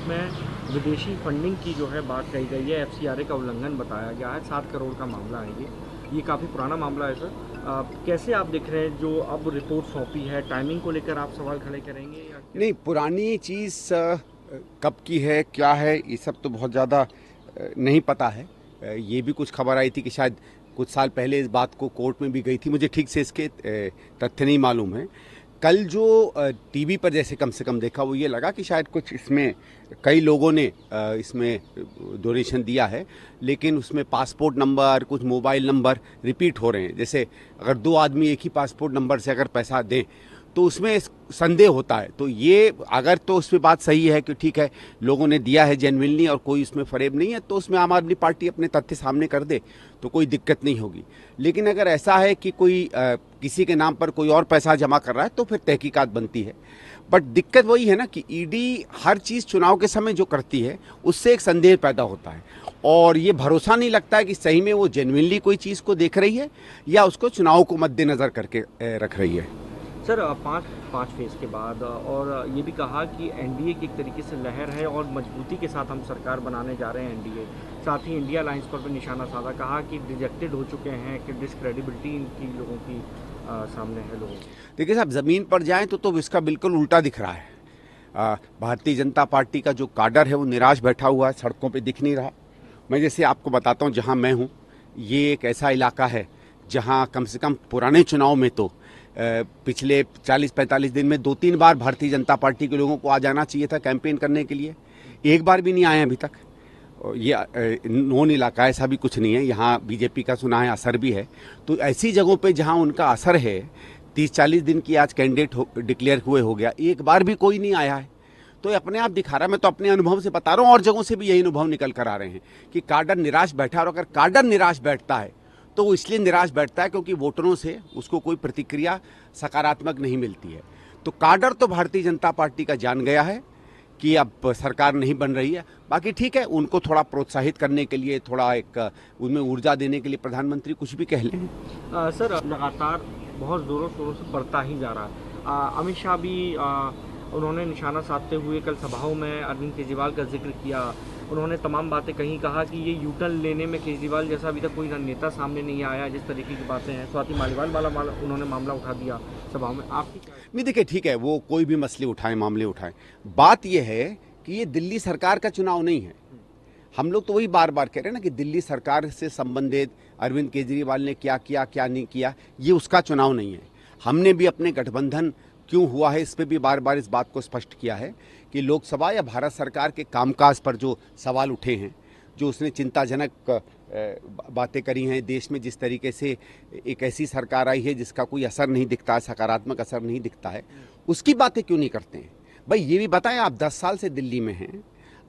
जिसमें विदेशी फंडिंग की जो है बात कही गई है, एफसीआरए का उल्लंघन बताया गया है। 7 करोड़ का मामला है ये काफ़ी पुराना मामला है सर। कैसे आप देख रहे हैं जो अब रिपोर्ट सौंपी है, टाइमिंग को लेकर आप सवाल खड़े करेंगे या क्या? नहीं, पुरानी चीज़ कब की है, क्या है, ये सब तो बहुत ज़्यादा नहीं पता है। ये भी कुछ खबर आई थी कि शायद कुछ साल पहले इस बात को कोर्ट में भी गई थी। मुझे ठीक से इसके तथ्य नहीं मालूम है। कल जो टीवी पर जैसे कम से कम देखा, वो ये लगा कि शायद कुछ इसमें कई लोगों ने इसमें डोनेशन दिया है, लेकिन उसमें पासपोर्ट नंबर, कुछ मोबाइल नंबर रिपीट हो रहे हैं। जैसे अगर 2 आदमी एक ही पासपोर्ट नंबर से अगर पैसा दें तो उसमें संदेह होता है। तो ये अगर तो उसमें बात सही है कि ठीक है, लोगों ने दिया है जेन्युइनली और कोई उसमें फरेब नहीं है, तो उसमें आम आदमी पार्टी अपने तथ्य सामने कर दे तो कोई दिक्कत नहीं होगी। लेकिन अगर ऐसा है कि कोई किसी के नाम पर कोई और पैसा जमा कर रहा है तो फिर तहकीकात बनती है। बट दिक्कत वही है ना कि ईडी हर चीज़ चुनाव के समय जो करती है उससे एक संदेह पैदा होता है, और ये भरोसा नहीं लगता है कि सही में वो जेन्युइनली कोई चीज़ को देख रही है या उसको चुनाव को मद्देनज़र करके रख रही है। सर, पाँच फेज के बाद और ये भी कहा कि एनडीए की एक तरीके से लहर है और मजबूती के साथ हम सरकार बनाने जा रहे हैं एनडीए। साथ ही इंडिया अलायंस पर भी निशाना साधा, कहा कि रिजेक्टेड हो चुके हैं, कि डिसक्रेडिबिलिटी इनकी लोगों की सामने है लोगों की। देखिए साहब, ज़मीन पर जाएं तो इसका बिल्कुल उल्टा दिख रहा है। भारतीय जनता पार्टी का जो काडर है वो निराश बैठा हुआ है, सड़कों पे दिख नहीं रहा। मैं जैसे आपको बताता हूँ, जहाँ मैं हूँ ये एक ऐसा इलाका है जहाँ कम से कम पुराने चुनाव में तो पिछले 40-45 दिन में 2-3 बार भारतीय जनता पार्टी के लोगों को आ जाना चाहिए था कैंपेन करने के लिए। एक बार भी नहीं आए अभी तक। ये नॉन इलाका, ऐसा भी कुछ नहीं है, यहाँ बीजेपी का सुना है असर भी है। तो ऐसी जगहों पे जहाँ उनका असर है, 30-40 दिन की आज कैंडिडेट डिक्लेयर हुए हो गया, एक बार भी कोई नहीं आया है। तो ये अपने आप दिखा रहा है। मैं तो अपने अनुभव से बता रहा हूँ, और जगहों से भी यही अनुभव निकल कर आ रहे हैं कि काडर निराश बैठा है। और अगर काडर निराश बैठता है तो वो इसलिए निराश बैठता है क्योंकि वोटरों से उसको कोई प्रतिक्रिया सकारात्मक नहीं मिलती है। तो काडर तो भारतीय जनता पार्टी का जान गया है कि अब सरकार नहीं बन रही है। बाकी ठीक है, उनको थोड़ा प्रोत्साहित करने के लिए, थोड़ा एक उनमें ऊर्जा देने के लिए प्रधानमंत्री कुछ भी कह लें। सर, लगातार बहुत ज़ोरों शोरों से बढ़ता ही जा रहा है। अमित शाह भी उन्होंने निशाना साधते हुए कल सभाओं में अरविंद केजरीवाल का जिक्र किया। उन्होंने तमाम बातें कहीं, कहा कि ये यूटर्न लेने में केजरीवाल जैसा अभी तक कोई नेता सामने नहीं आया, जिस तरीके की बातें हैं। स्वाति मालीवाल वाला उन्होंने मामला उठा दिया सभाओं में। आपकी क्या? नहीं, देखिए ठीक है, वो कोई भी मसले उठाएं, मामले उठाएं। बात यह है कि ये दिल्ली सरकार का चुनाव नहीं है। हम लोग तो वही बार बार कह रहे हैं ना कि दिल्ली सरकार से संबंधित अरविंद केजरीवाल ने क्या किया, क्या नहीं किया, ये उसका चुनाव नहीं है। हमने भी अपने गठबंधन क्यों हुआ है इस पर भी बार बार इस बात को स्पष्ट किया है कि लोकसभा या भारत सरकार के कामकाज पर जो सवाल उठे हैं, जो उसने चिंताजनक बातें करी हैं, देश में जिस तरीके से एक ऐसी सरकार आई है जिसका कोई असर नहीं दिखता है, सकारात्मक असर नहीं दिखता है, उसकी बातें क्यों नहीं करते हैं? भाई ये भी बताएं, आप 10 साल से दिल्ली में हैं,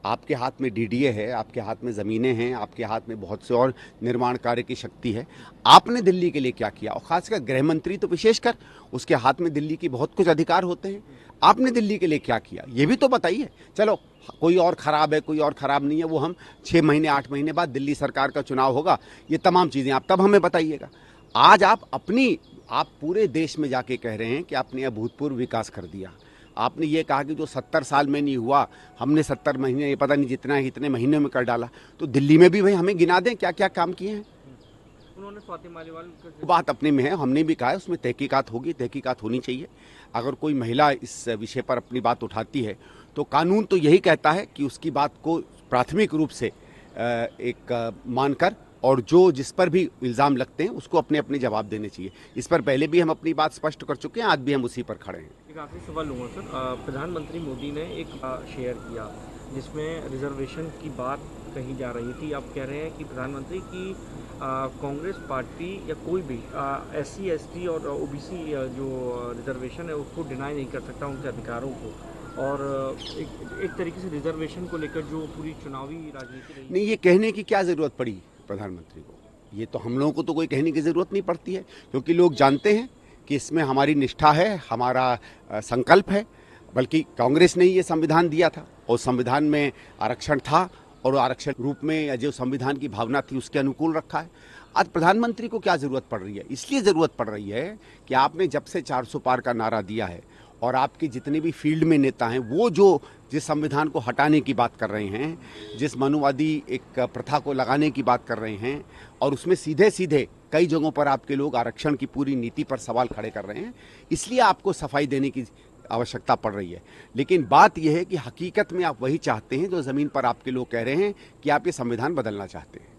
आपके हाथ में डीडीए है, आपके हाथ में ज़मीनें हैं, आपके हाथ में बहुत से और निर्माण कार्य की शक्ति है। आपने दिल्ली के लिए क्या किया? और खासकर गृह मंत्री तो विशेषकर, उसके हाथ में दिल्ली की बहुत कुछ अधिकार होते हैं। आपने दिल्ली के लिए क्या किया, ये भी तो बताइए। चलो, कोई और ख़राब है, कोई और ख़राब नहीं है, वो हम 6 महीने 8 महीने बाद दिल्ली सरकार का चुनाव होगा, ये तमाम चीज़ें आप तब हमें बताइएगा। आज आप पूरे देश में जाके कह रहे हैं कि आपने अभूतपूर्व विकास कर दिया। आपने ये कहा कि जो 70 साल में नहीं हुआ, हमने 70 महीने, ये पता नहीं जितना है इतने महीने में कर डाला। तो दिल्ली में भी भाई हमें गिना दें क्या क्या काम किए हैं। उन्होंने स्वाति मालीवाल बात अपने में है, हमने भी कहा है उसमें तहकीकात होगी, तहकीकात होनी चाहिए। अगर कोई महिला इस विषय पर अपनी बात उठाती है तो कानून तो यही कहता है कि उसकी बात को प्राथमिक रूप से एक मानकर, और जिस पर भी इल्ज़ाम लगते हैं उसको अपने अपने जवाब देने चाहिए। इस पर पहले भी हम अपनी बात स्पष्ट कर चुके हैं, आज भी हम उसी पर खड़े हैं। एक आखिरी सवाल लूँगा सर। प्रधानमंत्री मोदी ने एक शेयर किया जिसमें रिजर्वेशन की बात कही जा रही थी। आप कह रहे हैं कि प्रधानमंत्री की कांग्रेस पार्टी या कोई भी SC ST और OBC जो रिजर्वेशन है उसको डिनाई नहीं कर सकता, उनके अधिकारों को। और एक तरीके से रिजर्वेशन को लेकर जो पूरी चुनावी राजनीति रही। नहीं, ये कहने की क्या ज़रूरत पड़ी प्रधानमंत्री को? ये तो हम लोगों को तो कोई कहने की ज़रूरत नहीं पड़ती है, क्योंकि लोग जानते हैं कि इसमें हमारी निष्ठा है, हमारा संकल्प है। बल्कि कांग्रेस ने ही ये संविधान दिया था और संविधान में आरक्षण था, और आरक्षण रूप में जो संविधान की भावना थी उसके अनुकूल रखा है। आज प्रधानमंत्री को क्या ज़रूरत पड़ रही है? इसलिए ज़रूरत पड़ रही है कि आपने जब से 400 पार का नारा दिया है और आपके जितने भी फील्ड में नेता हैं वो जो जिस संविधान को हटाने की बात कर रहे हैं, जिस मनुवादी एक प्रथा को लगाने की बात कर रहे हैं, और उसमें सीधे सीधे कई जगहों पर आपके लोग आरक्षण की पूरी नीति पर सवाल खड़े कर रहे हैं, इसलिए आपको सफाई देने की आवश्यकता पड़ रही है। लेकिन बात यह है कि हकीकत में आप वही चाहते हैं जो ज़मीन पर आपके लोग कह रहे हैं कि आप ये संविधान बदलना चाहते हैं।